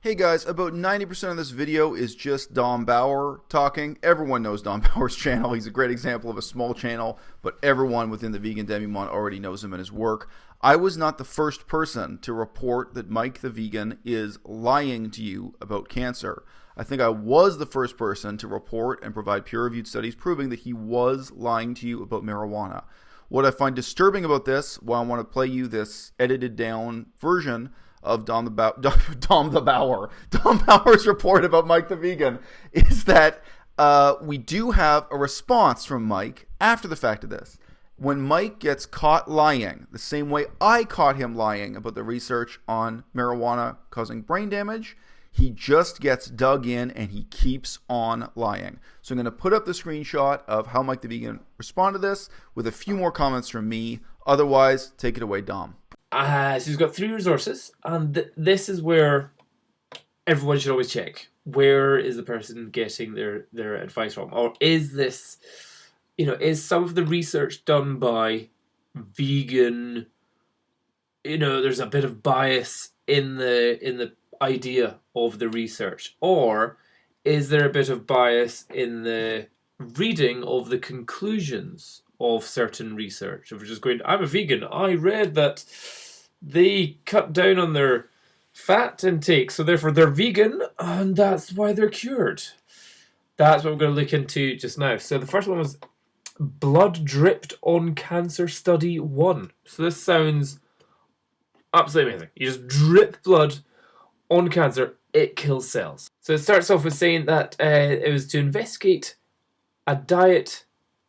Hey guys, about 90% of this video is just Dom Bauer talking. Everyone knows Dom Bauer's channel. He's a great example of a small channel, but everyone within the Vegan Demi-Monde already knows him and his work. I was not the first person to report that Mike the Vegan is lying to you about cancer. I think I was the first person to report and provide peer-reviewed studies proving that he was lying to you about marijuana. What I find disturbing about this, while I want to play you this edited down version of Dom Bauer's report about Mike the Vegan, is that we do have a response from Mike after the fact of this. When Mike gets caught lying, the same way I caught him lying about the research on marijuana causing brain damage, he just gets dug in and he keeps on lying. So I'm going to put up the screenshot of how Mike the Vegan responded to this with a few more comments from me. Otherwise, take it away, Dom. So he's got 3 resources, and this is where everyone should always check. Where is the person getting their advice from? Or is this, is some of the research done by vegan, there's a bit of bias in the idea of the research? Or is there a bit of bias in the reading of the conclusions of certain research? If we're just going, I'm a vegan, I read that they cut down on their fat intake, so therefore they're vegan, and that's why they're cured. That's what we're going to look into just now. So the first one was blood dripped on cancer study 1. So this sounds absolutely amazing. You just drip blood on cancer, it kills cells. So it starts off with saying that it was to investigate a diet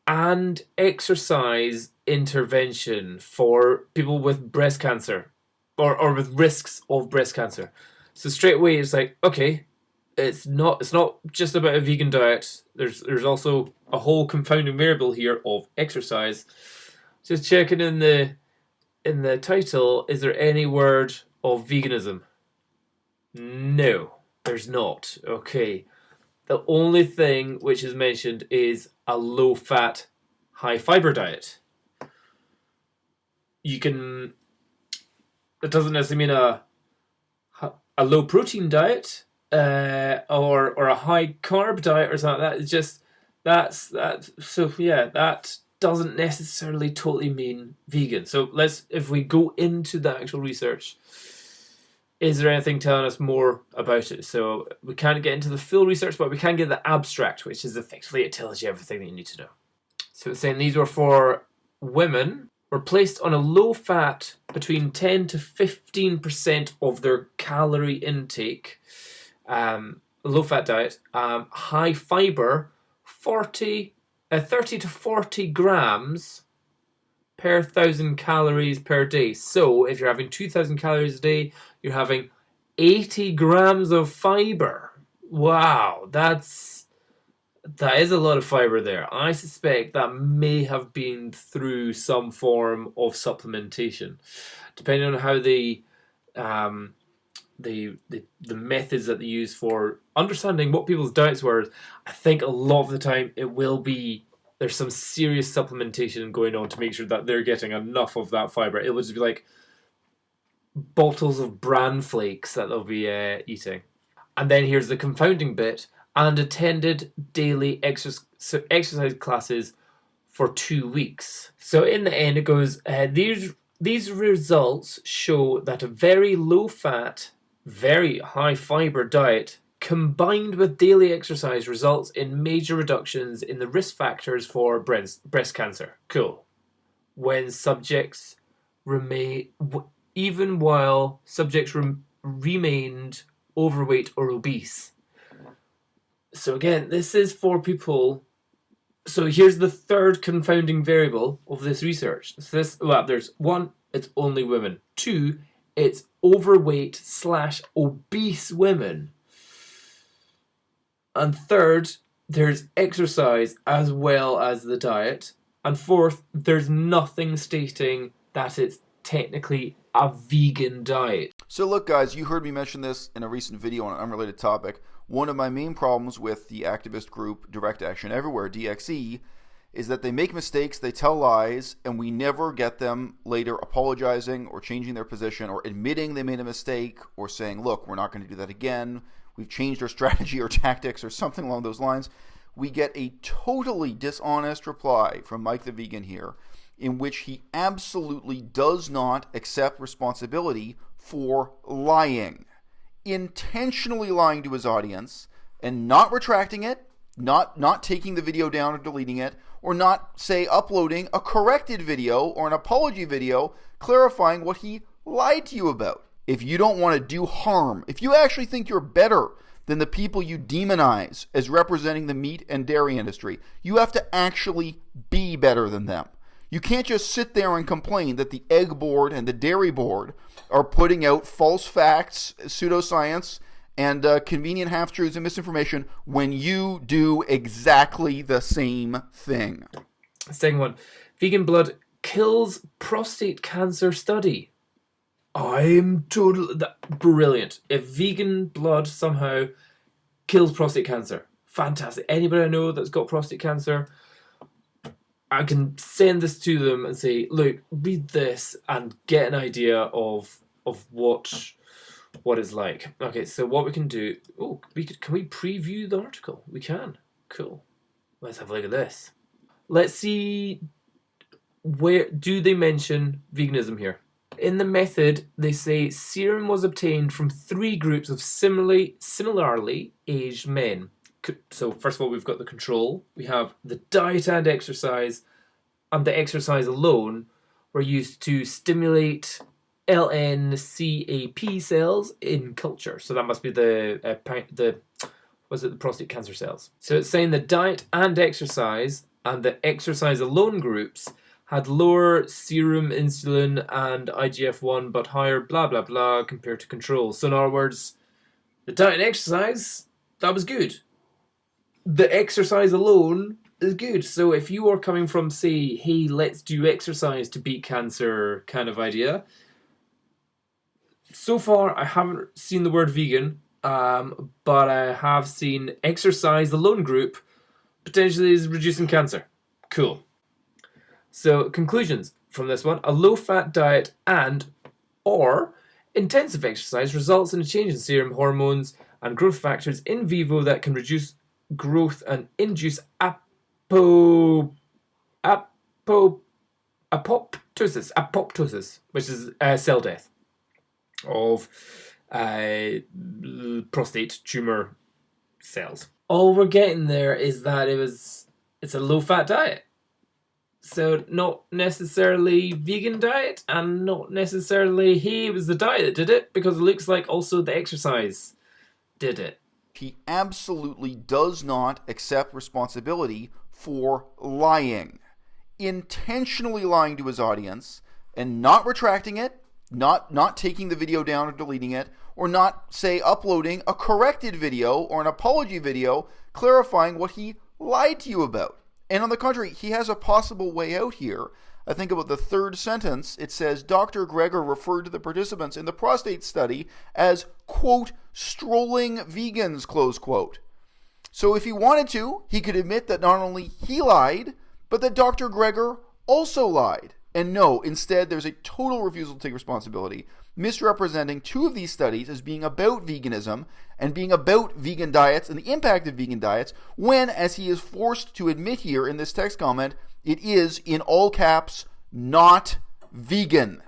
and exercise intervention for people with breast cancer or with risks of breast cancer. So straight away it's like, okay, it's not just about a vegan diet. There's also a whole confounding variable here of exercise. Just checking in the title, is there any word of veganism? No, there's not. Okay. The only thing which is mentioned is a low-fat, high-fiber diet. It doesn't necessarily mean a low-protein diet or a high-carb diet or something like that. It's just that doesn't necessarily totally mean vegan. So if we go into the actual research, is there anything telling us more about it? So we can't get into the full research, but we can get the abstract, which is effectively, it tells you everything that you need to know. So it's saying these were for women, were placed on a low-fat between 10 to 15% of their calorie intake, low-fat diet, high-fiber, 30 to 40 grams per 1,000 calories per day. So if you're having 2,000 calories a day, you're having 80 grams of fiber. Wow, that is a lot of fiber there. I suspect that may have been through some form of supplementation, depending on how the methods that they use for understanding what people's diets were. I think a lot of the time it will be there's some serious supplementation going on to make sure that they're getting enough of that fiber. It would just be like bottles of bran flakes that they'll be eating. And then here's the confounding bit, and attended daily exercise classes for 2 weeks. So in the end it goes, these results show that a very low-fat, very high-fiber diet combined with daily exercise results in major reductions in the risk factors for breast cancer. Cool. When subjects even while subjects remained overweight or obese. So again, this is for people. So here's the third confounding variable of this research. So there's 1, it's only women. 2, it's overweight / obese women. And 3rd, there's exercise as well as the diet. And 4th, there's nothing stating that it's technically a vegan diet. So look guys, you heard me mention this in a recent video on an unrelated topic. One of my main problems with the activist group Direct Action Everywhere, DXE, is that they make mistakes, they tell lies, and we never get them later apologizing or changing their position or admitting they made a mistake or saying, look, we're not going to do that again. We've changed our strategy or tactics or something along those lines. We get a totally dishonest reply from Mike the Vegan here, in which he absolutely does not accept responsibility for lying, intentionally lying to his audience and not retracting it, not taking the video down or deleting it, or not, say, uploading a corrected video or an apology video clarifying what he lied to you about. If you don't want to do harm, if you actually think you're better than the people you demonize as representing the meat and dairy industry, you have to actually be better than them. You can't just sit there and complain that the egg board and the dairy board are putting out false facts, pseudoscience, and convenient half-truths and misinformation when you do exactly the same thing. Second one, vegan blood kills prostate cancer study. I'm totally brilliant. If vegan blood somehow kills prostate cancer, fantastic. Anybody I know that's got prostate cancer, I can send this to them and say, look, read this and get an idea of what it's like. Okay, so what we can do, can we preview the article? We can. Cool. Let's have a look at this. Let's see, where do they mention veganism here? In the method, they say serum was obtained from 3 groups of similarly aged men. So first of all, we've got the control. We have the diet and exercise, and the exercise alone were used to stimulate LNCAP cells in culture. So that must be the prostate cancer cells. So it's saying the diet and the exercise alone groups had lower serum insulin and IGF-1 but higher blah blah blah compared to control. So in other words, the diet and exercise, that was good. The exercise alone is good. So if you are coming from, say, hey, let's do exercise to beat cancer kind of idea, so far I haven't seen the word vegan, but I have seen exercise alone group potentially is reducing cancer. Cool. So conclusions from this one: a low-fat diet or intensive exercise results in a change in serum hormones and growth factors in vivo that can reduce growth and induce apoptosis, which is cell death of prostate tumor cells. All we're getting there is that it's a low-fat diet. So not necessarily vegan diet, and not necessarily, hey, it was the diet that did it, because it looks like also the exercise did it. He absolutely does not accept responsibility for lying, intentionally lying to his audience, and not retracting it, not taking the video down or deleting it, or not, say, uploading a corrected video or an apology video clarifying what he lied to you about. And on the contrary, he has a possible way out here. I think about the third sentence. It says, Dr. Greger referred to the participants in the prostate study as, quote, strolling vegans, close quote. So if he wanted to, he could admit that not only he lied, but that Dr. Greger also lied. And no, instead, there's a total refusal to take responsibility, misrepresenting 2 of these studies as being about veganism and being about vegan diets and the impact of vegan diets, when, as he is forced to admit here in this text comment, it is, in all caps, not vegan.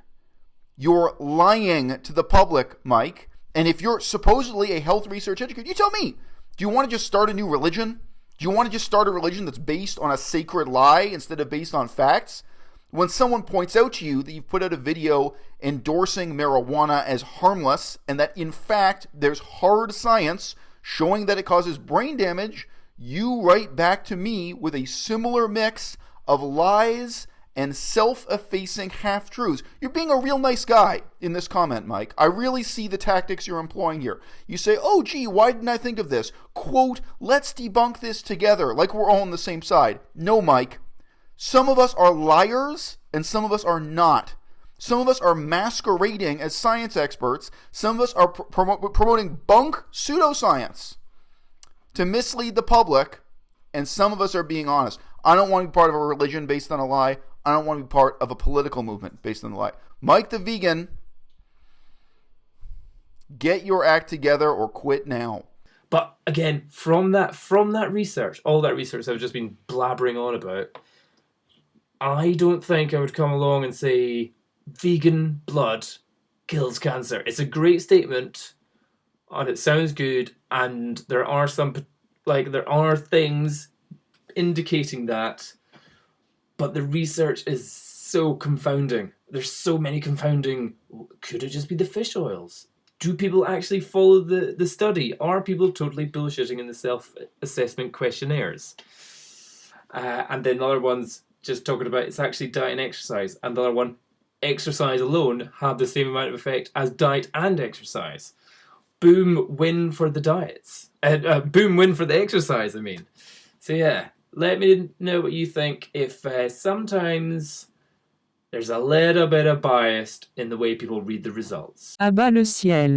You're lying to the public, Mike. And if you're supposedly a health research educator, you tell me, do you want to just start a new religion? Do you want to just start a religion that's based on a sacred lie instead of based on facts? When someone points out to you that you've put out a video endorsing marijuana as harmless, and that in fact there's hard science showing that it causes brain damage, you write back to me with a similar mix of lies and self-effacing half-truths. You're being a real nice guy in this comment, Mike. I really see the tactics you're employing here. You say, oh gee, why didn't I think of this? Quote, let's debunk this together, like we're all on the same side. No, Mike. Some of us are liars, and some of us are not. Some of us are masquerading as science experts. Some of us are promoting bunk pseudoscience to mislead the public, and some of us are being honest. I don't want to be part of a religion based on a lie. I don't want to be part of a political movement based on the lie. Mike the Vegan, get your act together or quit now. But again, from that research, all that research I've just been blabbering on about, I don't think I would come along and say vegan blood kills cancer. It's a great statement, and it sounds good, and there are things indicating that, but the research is so confounding. There's so many confounding. Could it just be the fish oils? Do people actually follow the study? Are people totally bullshitting in the self-assessment questionnaires? And then the other one's just talking about it's actually diet and exercise. And the other one, exercise alone had the same amount of effect as diet and exercise. Boom, win for the diets. Boom, win for the exercise, I mean. So yeah, let me know what you think. If sometimes there's a little bit of bias in the way people read the results. À-bas-le-ciel.